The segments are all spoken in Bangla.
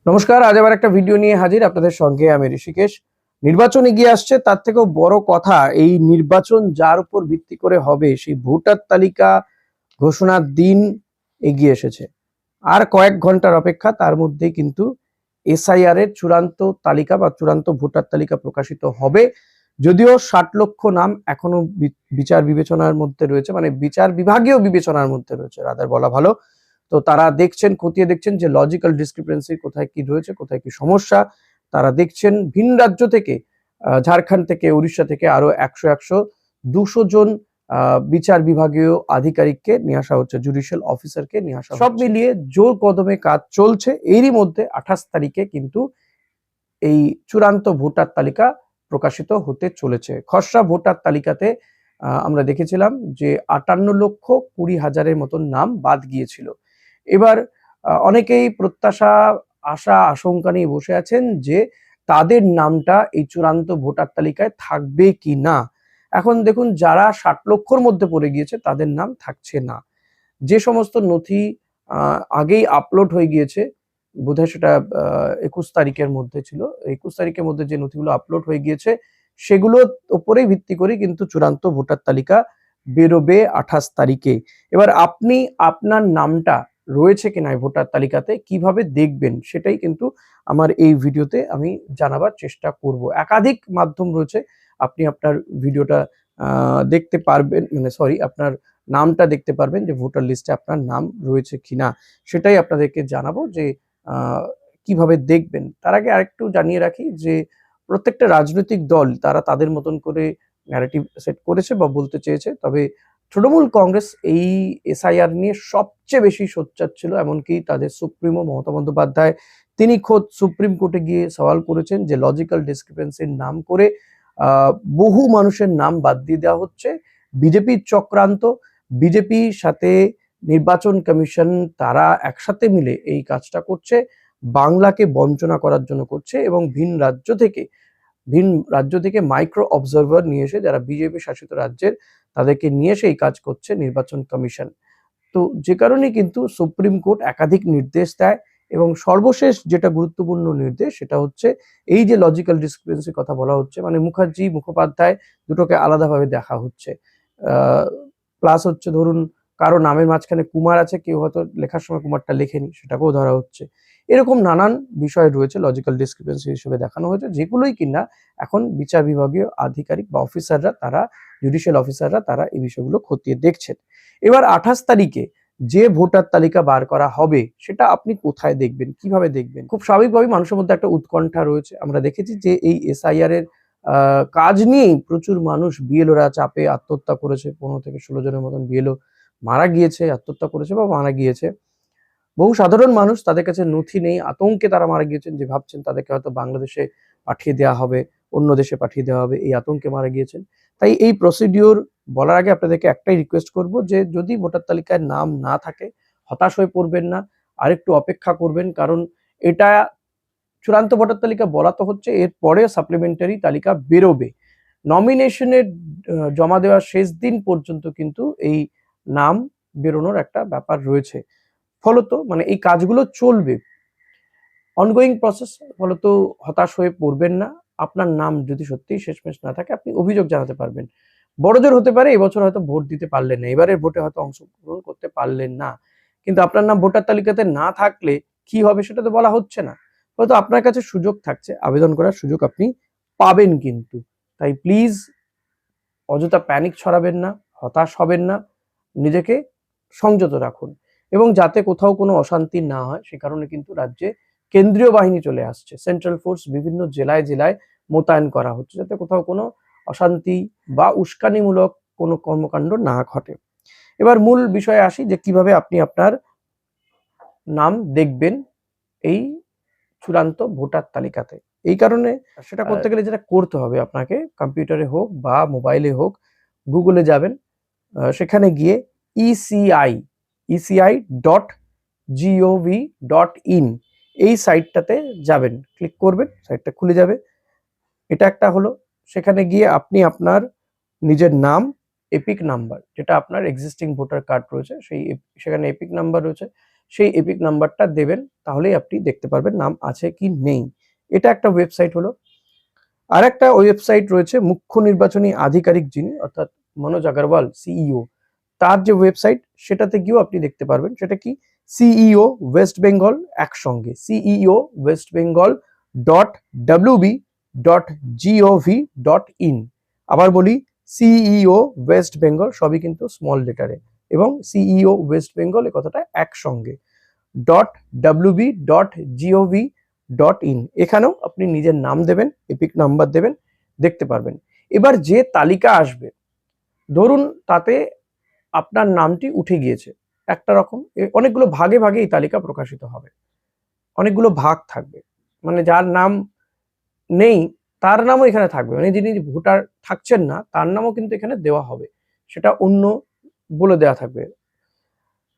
নমস্কার, আজ আবার একটা ভিডিও নিয়ে হাজির আপনাদের সঙ্গে আমি ঋষিকেশ। নির্বাচন এগিয়ে আসছে, তার থেকেও বড় কথা এই নির্বাচন যার উপর ভিত্তি করে হবে সেই ভোটার তালিকা ঘোষণার দিন এগিয়ে এসেছে। আর কয়েক ঘন্টার অপেক্ষা, তার মধ্যেই কিন্তু এসআইআর এর চূড়ান্ত তালিকা বা চূড়ান্ত ভোটার তালিকা প্রকাশিত হবে। যদিও 60 লক্ষ নাম এখনো বিচার বিবেচনার মধ্যে রয়েছে, মানে বিচার বিভাগীয় বিবেচনার মধ্যে রয়েছে রাদার বলা ভালো। তো তারা দেখছেন, খতিয়ে দেখছেন যে লজিক্যাল ডিসক্রিপেন্সি কোথায় কি রয়েছে, কোথায় কি সমস্যা। তারা দেখছেন ভিন রাজ্য থেকে, ঝাড়খণ্ড থেকে, উড়িষ্যা থেকে আরো 100 200 জন বিচার বিভাগীয় আধিকারিককে নিয়ে আসা হচ্ছে, জুডিশিয়াল অফিসারকে নিয়ে আসা হচ্ছে। সব মিলিয়ে জোর কদমে কাজ চলছে। এরই মধ্যে 28 তারিখে কিন্তু এই চূড়ান্ত ভোটার তালিকা প্রকাশিত হতে চলেছে। খসড়া ভোটার তালিকাতে আমরা দেখেছিলাম যে 58,20,000-এর মতন নাম বাদ গিয়েছিল। এবার অনেকেই প্রত্যাশা, আশা, আশঙ্কা নিয়ে বসে আছেন যে তাদের নামটা এই চূড়ান্ত ভোটার তালিকায় থাকবে কি না। এখন দেখুন, যারা 60 লক্ষর মধ্যে পড়ে গিয়েছে তাদের নাম থাকছে না। যে সমস্ত নথি আগেই আপলোড হয়ে গিয়েছে, বোধহয় সেটা 21 তারিখের মধ্যে ছিল, 21 তারিখের মধ্যে যে নথিগুলো আপলোড হয়ে গিয়েছে সেগুলোর উপরেই ভিত্তি করে কিন্তু চূড়ান্ত ভোটার তালিকা বেরোবে 28 তারিখে। এবার আপনি আপনার নামটা রয়েছে কিনা ভোটার তালিকাতে কিভাবে দেখবেন সেটাই কিন্তু আমার এই ভিডিওতে আমি জানাবার চেষ্টা করব। একাধিক মাধ্যম রয়েছে, আপনি আপনার ভিডিওটা দেখতে পারবেন, মানে সরি, আপনার নামটা দেখতে পারবেন যে ভোটার লিস্টে আপনার নাম রয়েছে কিনা। সেটাই আপনাদেরকে জানাবো যে কিভাবে দেখবেন। তার আগে আরেকটু জানিয়ে রাখি যে প্রত্যেকটা রাজনৈতিক দল তারা তাদের মতন করে ন্যারেটিভ সেট করেছে বা বলতে চেয়েছে। তবে তৃণমূল কংগ্রেস এই এসআইআর নিয়ে সবচেয়ে বেশি সোচ্চার ছিল, এমনকি তাদের সুপ্রিমো মমতা বন্দ্যোপাধ্যায় তিনি খোদ সুপ্রিম কোর্টে গিয়ে সওয়াল করেছেন যে লজিক্যাল ডিসক্রিপেন্সির নাম করে বহু মানুষের নাম বাদ দিয়ে দেওয়া হচ্ছে। বিজেপির চক্রান্ত, বিজেপির সাথে নির্বাচন কমিশন তারা একসাথে মিলে এই কাজটা করছে, বাংলাকে বঞ্চনা করার জন্য করছে এবং ভিন রাজ্য থেকে মাইক্রো অবজারভার নিয়ে এসে, যারা বিজেপি শাসিত রাজ্যের, তাদেরকে নিয়ে এসে এই কাজ করছে নির্বাচন কমিশন। তো যে কারণে কিন্তু সুপ্রিম কোর্ট একাধিক নির্দেশ দেয় এবং সর্বশেষ যেটা গুরুত্বপূর্ণ নির্দেশ সেটা হচ্ছে এই যে লজিক্যাল ডিসক্রিপেন্সির কথা বলা হচ্ছে, মানে মুখার্জি মুখোপাধ্যায় দুটোকে আলাদাভাবে দেখা হচ্ছে। প্লাস হচ্ছে ধরুন কারো নামের মাঝখানে কুমার আছে, কেউ হয়তো লেখার সময় কুমারটা লেখেনি, সেটাকেও ধরা হচ্ছে। এরকম নানান বিষয় রয়েছে লজিক্যাল ডিসক্রিপেন্সি হিসেবে দেখানো হয়েছে, যেগুলোই কিনা এখন বিচার বিভাগীয় আধিকারিক বা অফিসাররা, তারা জুডিশিয়াল অফিসাররা তারা এই বিষয়গুলো খতিয়ে দেখছেন। এবার 28 তারিখে যে ভোটার তালিকা বার করা হবে সেটা আপনি কোথায় দেখবেন, কিভাবে দেখবেন? খুব স্বাভাবিকভাবেই মানুষের মধ্যে একটা উৎকণ্ঠা রয়েছে। আমরা দেখেছি যে এই এসআইআর এর কাজ নিয়েই প্রচুর মানুষ, বিএলওরা চাপে আত্মহত্যা করেছে। 15 থেকে 16 জনের মতন বিএলও মারা গিয়েছে, আত্মহত্যা করেছে বা মারা গিয়েছে। বহু সাধারণ মানুষ, তাদের কাছে নথি নেই, আতঙ্কে তারা মারা গিয়েছেন, যে ভাবছেন তাদেরকে হয়তো বাংলাদেশে পাঠিয়ে দেওয়া হবে, অন্য দেশে পাঠিয়ে দেওয়া হবে, এই আতঙ্কে মারা গিয়েছেন। তাই এই প্রসিডিওর বলার আগে আপনাদেরকে একটাই রিকোয়েস্ট করব যে যদি ভোটার তালিকায় নাম না থাকে হতাশ হয়ে পড়বেন না, আরেকটু অপেক্ষা করবেন। কারণ এটা চূড়ান্ত ভোটার তালিকা বলা তো হচ্ছে, এরপরে সাপ্লিমেন্টারি তালিকা বেরোবে। নমিনেশনের জমা দেওয়ার শেষ দিন পর্যন্ত কিন্তু এই নাম বেরোনোর একটা ব্যাপার রয়েছে। ফলত মানে এই কাজগুলো চলবে, অনগোয়িং প্রসেস। ফলত হতাশ হয়ে পড়বেন না। আপনার নাম যদি সত্যিই শেষমেশ না থাকে, আপনি অভিযোগ জানাতে পারবেন। বড়জোর হতে পারে এবছর হয়তো ভোট দিতে পারলেন না, এবারের ভোটে হয়তো অংশগ্রহণ করতে পারলেন না, কিন্তু আপনার নাম ভোটার তালিকাতে না থাকলে কি হবে সেটা তো বলা হচ্ছে না। হয়তো আপনার কাছে সুযোগ থাকছে, আবেদন করার সুযোগ আপনি পাবেন কিন্তু। তাই প্লিজ অযথা প্যানিক ছড়াবেন না, হতাশ হবেন না, নিজেকে সংযত রাখুন। এবং যাতে কোথাও কোনো অশান্তি না হয় সে কারণে কিন্তু রাজ্যে কেন্দ্রীয় বাহিনী চলে আসছে, সেন্ট্রাল ফোর্স বিভিন্ন জেলায় জেলায় মোতায়েন করা হচ্ছে, যাতে কোথাও কোনো অশান্তি বা উস্কানিমূলক কোনো কর্মকাণ্ড না ঘটে। এবার মূল বিষয়ে আসি যে কিভাবে আপনি আপনার নাম দেখবেন এই চূড়ান্ত ভোটার তালিকাতে। এই কারণে সেটা করতে গেলে যেটা করতে হবে, আপনাকে কম্পিউটারে হোক বা মোবাইলে হোক গুগলে যাবেন, সেখানে গিয়ে eci.gov.in এই সাইটটাতে যাবেন, ক্লিক করবেন, সাইটটা খুলে যাবে। এটা একটা হলো। সেখানে গিয়ে আপনি আপনার নিজের নাম, এপিক নাম্বার, যেটা আপনার এক্সিস্টিং ভোটার কার্ড রয়েছে, সেখানে এপিক নাম্বার রয়েছে, সেই এপিক নাম্বারটা দেবেন, তাহলেই আপনি দেখতে পারবেন নাম আছে কি নেই। এটা একটা ওয়েবসাইট হলো। আর একটা ওয়েবসাইট রয়েছে মুখ্য নির্বাচনী আধিকারিক যিনি, অর্থাৎ মনোজ আগরওয়াল সিইও, তার যে ওয়েবসাইট সেটাতে গিয়েও আপনি দেখতে পারবেন। সেটা কি? সিইও ওয়েস্ট বেঙ্গল, একসঙ্গে সিইও ওয়েস্ট বেঙ্গল .wb.gov.in। আবার বলি, সিইও ওয়েস্ট বেঙ্গল, সবই কিন্তু স্মল লেটারে, এবং সিইও ওয়েস্ট বেঙ্গল এ কথাটা একসঙ্গে .wb.gov.in। এখানেও আপনি নিজের নাম দেবেন, এপিক নাম্বার দেবেন, দেখতে পারবেন। এবার যে তালিকা আসবে, ধরুন তাতে আপনার নামটি উঠে গিয়েছে একটা রকম, অনেকগুলো ভাগে ভাগে এই তালিকা প্রকাশিত হবে, অনেকগুলো ভাগ থাকবে, মানে যার নাম নেই তার নামও এখানে থাকবে, মানে যিনি ভোটার থাকছেন না তার নামও কিন্তু এখানে দেওয়া হবে, সেটা অন্য বলে দেওয়া থাকবে।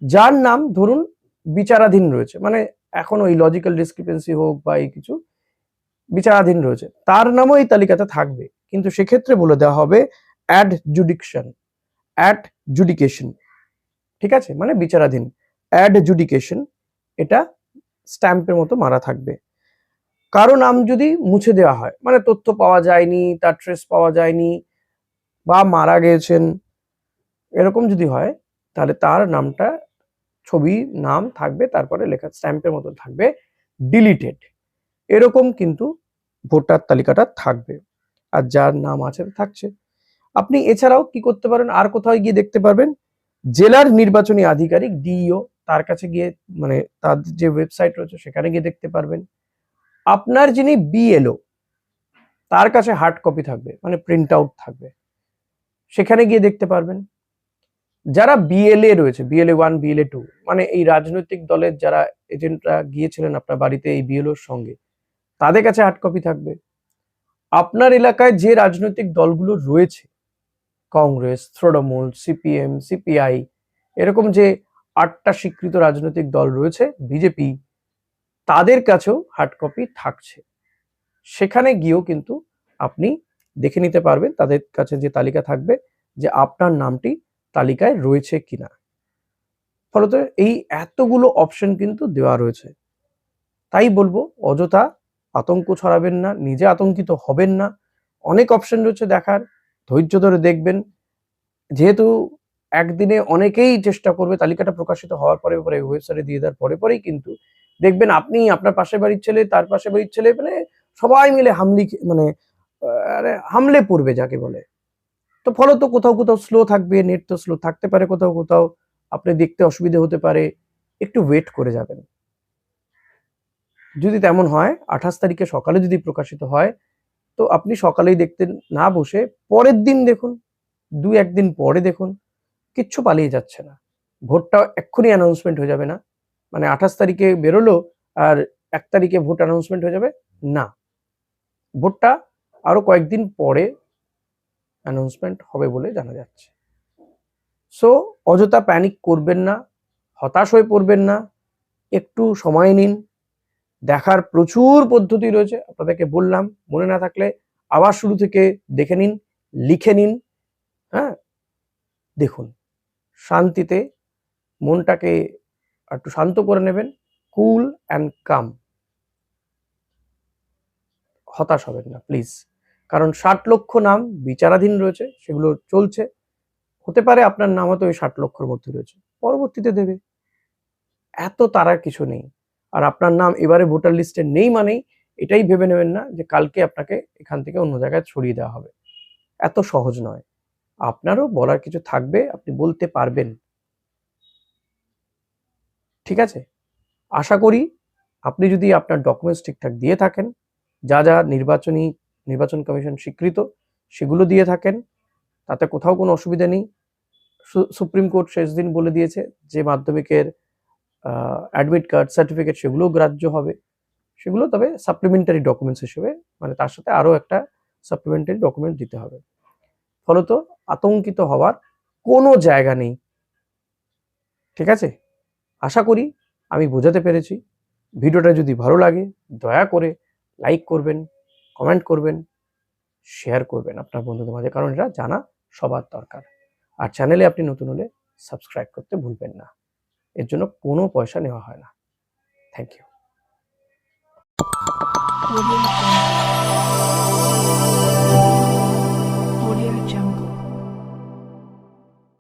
যার নাম ধরুন বিচারাধীন রয়েছে, মানে এখন ওই লজিক্যাল ডিসক্রিপেন্সি হোক বা এই কিছু বিচারাধীন রয়েছে, তার নামও এই তালিকাতে থাকবে, কিন্তু সেক্ষেত্রে বলে দেওয়া হবে অ্যাডজুডিকেশন, ঠিক আছে, মানে বিচারাধীন অ্যাডজুডিকেশন, এটা স্ট্যাম্পের মতো মারা থাকবে। কারো নাম যদি মুছে দেওয়া হয়, মানে তথ্য পাওয়া যায়নি, তার ট্রেস পাওয়া যায়নি, বা মারা গেছেন, এরকম যদি হয়, তাহলে তার নামটা, ছবি, নাম থাকবে, তারপরে লেখা স্ট্যাম্পের মতো থাকবে ডিলিটেড, এরকম কিন্তু ভোটার তালিকাটা থাকবে। আর যার নাম আছে থাকছে। আপনি এছাড়াও কি করতে পারেন, আর কোথাও গিয়ে দেখতে পারবেন, জেলার নির্বাচনী আধিকারিক ডিইও, তার কাছে গিয়ে, মানে তার যে ওয়েবসাইট রয়েছে সেখানে গিয়ে দেখতে পারবেন। আপনার যিনি বিএলও, তার কাছে হার্ড কপি থাকবে, মানে প্রিন্ট আউট থাকবে, সেখানে গিয়ে দেখতে পারবেন। যারা বিএলএ রয়েছে, বিএলএ 1, বিএলএ 2, মানে এই রাজনৈতিক দলের যারা এজেন্টরা গিয়েছিলেন আপনার বাড়িতে এই বিএলওর সঙ্গে, তাদের কাছে হার্ড কপি থাকবে। আপনার এলাকায় যে রাজনৈতিক দলগুলো রয়েছে, কংগ্রেস, তৃণমূল, সিপিএম, সিপিআই, এরকম যে 8টা স্বীকৃত রাজনৈতিক দল রয়েছে, বিজেপি, তাদের কাছেও হার্ড কপি থাকছে। সেখানে গিয়েও কিন্তু আপনি দেখে নিতে পারবেন, তাদের কাছে যে তালিকা থাকবে, যে আপনার নামটি তালিকায় রয়েছে কিনা। ফলত এই এতগুলো অপশন কিন্তু দেওয়া রয়েছে। তাই বলবো, অযথা আতঙ্ক ছড়াবেন না, নিজে আতঙ্কিত হবেন না। অনেক অপশন রয়েছে দেখার, ধৈর্য ধরে দেখবেন। যেহেতু একদিনে অনেকেই চেষ্টা করবে, তালিকাটা প্রকাশিত হওয়ার পরে পরে ওয়েবসাইটে দিয়ে দেওয়ার পরে পরেই কিন্তু দেখবেন আপনি, আপনার পাশের বাড়ির ছেলে, তার পাশের বাড়ির ছেলে, মানে সবাই মিলে মানে হামলে পড়বে যাকে বলে। তো ফলত কোথাও কোথাও স্লো থাকবে, নেট তো স্লো থাকতে পারে, কোথাও কোথাও আপনি দেখতে অসুবিধা হতে পারে, একটু ওয়েট করে যাবেন। যদি তেমন হয়, 28 তারিখে সকালে যদি প্রকাশিত হয়, তো আপনি সকালেই দেখতে না বসে পরের দিন দেখুন, 2-1 দিন পরে দেখুন, কিচ্ছু পালিয়ে যাচ্ছে না। ভোটটা এক্ষুনি অ্যানাউন্সমেন্ট হয়ে যাবে না, মানে 28 তারিখে বেরোলো আর 1 তারিখে ভোট অ্যানাউন্সমেন্ট হয়ে যাবে না, ভোটটা আরো কয়েকদিন পরে অ্যানাউন্সমেন্ট হবে বলে জানা যাচ্ছে। সো অযথা প্যানিক করবেন না, হতাশ হয়ে পড়বেন না, একটু সময় নিন। দেখার প্রচুর পদ্ধতি রয়েছে, আপনাদেরকে বললাম, মনে না থাকলে আবার শুরু থেকে দেখে নিন, লিখে নিন, হ্যাঁ, দেখুন, শান্তিতে মনটাকে একটু শান্ত করে নেবেন, কুল অ্যান্ড কাম, হতাশ হবেন না প্লিজ। কারণ 60 লক্ষ নাম বিচারাধীন রয়েছে, সেগুলো চলছে, হতে পারে আপনার নাম হয়তো ওই 60 লক্ষর মধ্যে রয়েছে, পরবর্তীতে দেবে, এত তারার কিছু নেই। আর আপনার নাম এবারে ভোটার লিস্টে নেই মানেই এটাই ভেবে নেবেন না যে কালকে আপনাকে এখান থেকে অন্য জায়গায় ছড়িয়ে দেওয়া হবে, এত সহজ নয়। আপনারও বলার কিছু থাকবে, আপনি বলতে পারবেন, ঠিক আছে? আশা করি আপনি যদি আপনার ডকুমেন্টস ঠিকঠাক দিয়ে থাকেন, যা যা নির্বাচন কমিশন স্বীকৃত সেগুলো দিয়ে থাকেন, তাতে কোথাও কোনো অসুবিধা নেই। সুপ্রিম কোর্ট শেষ দিন বলে দিয়েছে যে মাধ্যমিকের অ্যাডমিট কার্ড, সার্টিফিকেট, সেগুলোও গ্রাহ্য হবে, সেগুলো তবে সাপ্লিমেন্টারি ডকুমেন্টস হিসেবে, মানে তার সাথে আরও একটা সাপ্লিমেন্টারি ডকুমেন্ট দিতে হবে। ফলত আতঙ্কিত হওয়ার কোনো জায়গা নেই, ঠিক আছে? আশা করি আমি বোঝাতে পেরেছি। ভিডিওটা যদি ভালো লাগে দয়া করে লাইক করবেন, কমেন্ট করবেন, শেয়ার করবেন আপনার বন্ধুদের মাঝে, কারণ এটা জানা সবার দরকার। আর চ্যানেলে আপনি নতুন হলে সাবস্ক্রাইব করতে ভুলবেন না। এর জন্য কোনো পয়সা নেওয়া হয় না। Thank you.